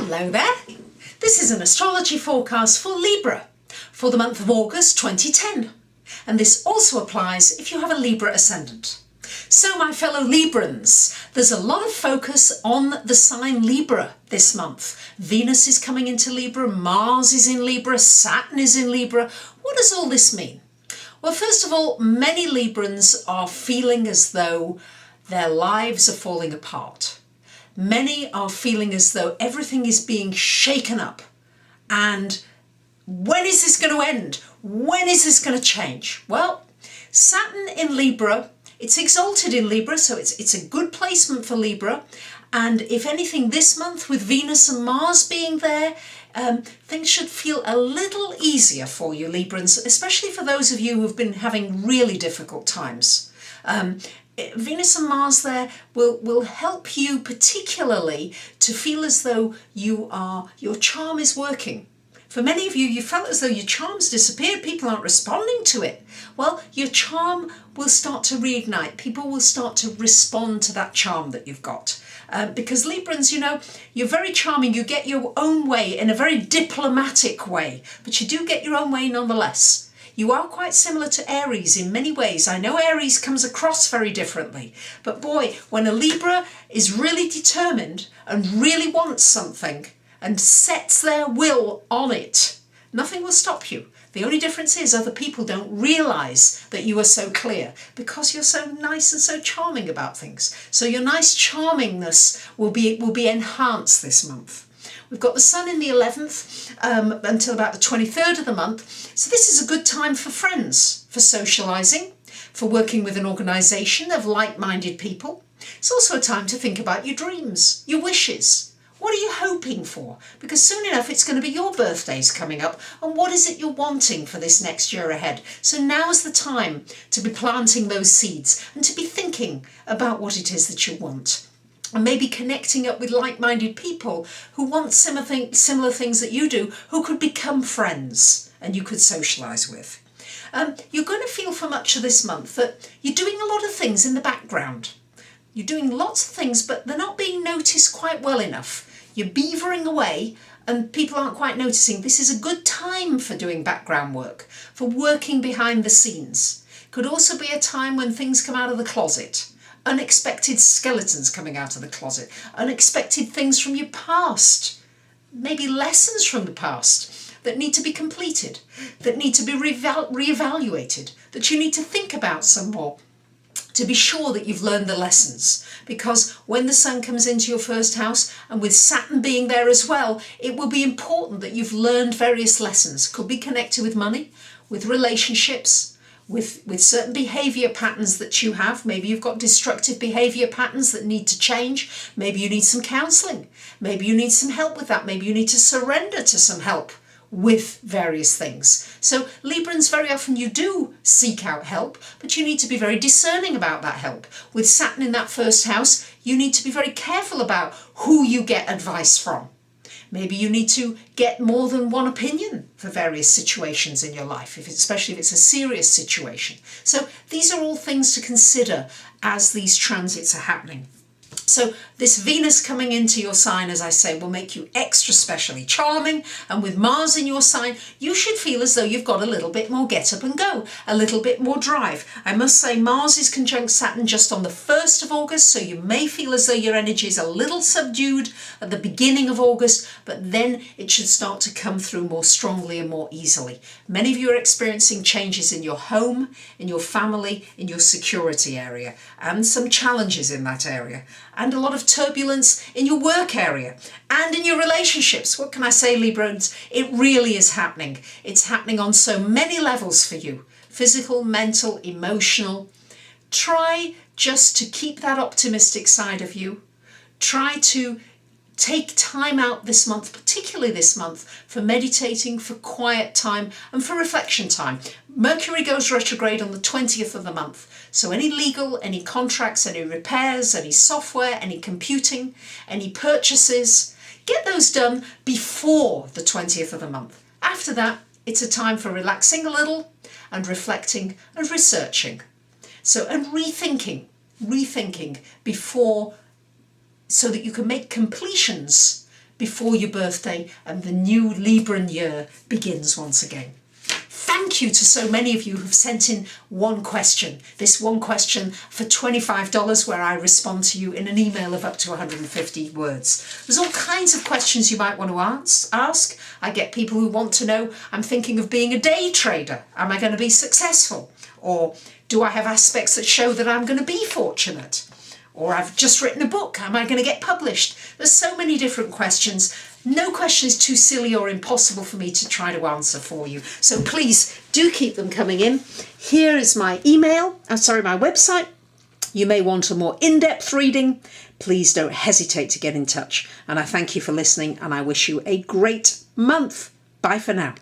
Hello there. This is an astrology forecast for Libra for the month of August 2010. And this also applies if you have a Libra ascendant. So my fellow Librans, there's a lot of focus on the sign Libra this month. Venus is coming into Libra, Mars is in Libra, Saturn is in Libra. What does all this mean? Well, first of all, many Librans are feeling as though their lives are falling apart. Many are feeling as though everything is being shaken up. And when is this going to end? When is this going to change? Well, Saturn in Libra, it's exalted in Libra, so it's a good placement for Libra. And if anything, this month with Venus and Mars being there, things should feel a little easier for you, Librans, especially for those of you who've been having really difficult times. Venus and Mars there will help you particularly to feel as though your charm is working. For many of you, you felt as though your charm's disappeared, people aren't responding to it. Well, your charm will start to reignite. People will start to respond to that charm that you've got. Because Librans, you know, you're very charming, you get your own way in a very diplomatic way, but you do get your own way nonetheless. You are quite similar to Aries in many ways. I know Aries comes across very differently, but boy, when a Libra is really determined and really wants something and sets their will on it, nothing will stop you. The only difference is other people don't realise that you are so clear because you're so nice and so charming about things. So your nice charmingness will be enhanced this month. We've got the Sun in the 11th until about the 23rd of the month. So this is a good time for friends, for socialising, for working with an organisation of like-minded people. It's also a time to think about your dreams, your wishes. What are you hoping for? Because soon enough it's going to be your birthdays coming up, and what is it you're wanting for this next year ahead? So now's the time to be planting those seeds and to be thinking about what it is that you want. And maybe connecting up with like-minded people who want similar things that you do, who could become friends and you could socialise with. You're going to feel for much of this month that you're doing a lot of things in the background. You're doing lots of things, but they're not being noticed quite well enough. You're beavering away and people aren't quite noticing. This is a good time for doing background work, for working behind the scenes. Could also be a time when things come out of the closet. Unexpected skeletons coming out of the closet, unexpected things from your past, maybe lessons from the past that need to be completed, that need to be reevaluated, that you need to think about some more to be sure that you've learned the lessons. Because when the Sun comes into your first house, and with Saturn being there as well, it will be important that you've learned various lessons. Could be connected with money, with relationships, with certain behaviour patterns that you have. Maybe you've got destructive behaviour patterns that need to change. Maybe you need some counselling. Maybe you need some help with that. Maybe you need to surrender to some help with various things. So Librans, very often you do seek out help, but you need to be very discerning about that help. With Saturn in that first house, you need to be very careful about who you get advice from. Maybe you need to get more than one opinion for various situations in your life, especially if it's a serious situation. So these are all things to consider as these transits are happening. So this Venus coming into your sign, as I say, will make you extra specially charming. And with Mars in your sign, you should feel as though you've got a little bit more get up and go, a little bit more drive. I must say Mars is conjunct Saturn just on the 1st of August, so you may feel as though your energy is a little subdued at the beginning of August, but then it should start to come through more strongly and more easily. Many of you are experiencing changes in your home, in your family, in your security area, and some challenges in that area. And a lot of turbulence in your work area and in your relationships. What can I say, Librans? It really is happening. It's happening on so many levels for you. Physical, mental, emotional. Try just to keep that optimistic side of you. Try to take time out this month, particularly this month, for meditating, for quiet time and for reflection time. Mercury goes retrograde on the 20th of the month. So any legal, any contracts, any repairs, any software, any computing, any purchases, get those done before the 20th of the month. After that, it's a time for relaxing a little and reflecting and researching. So, and rethinking before, so that you can make completions before your birthday and the new Libran year begins once again. Thank you to so many of you who've sent in one question. This one question for $25 where I respond to you in an email of up to 150 words. There's all kinds of questions you might want to ask. I get people who want to know, I'm thinking of being a day trader. Am I going to be successful? Or do I have aspects that show that I'm going to be fortunate? Or I've just written a book. Am I going to get published? There's so many different questions. No question is too silly or impossible for me to try to answer for you. So please do keep them coming in. Here is my my website. You may want a more in-depth reading. Please don't hesitate to get in touch. And I thank you for listening and I wish you a great month. Bye for now.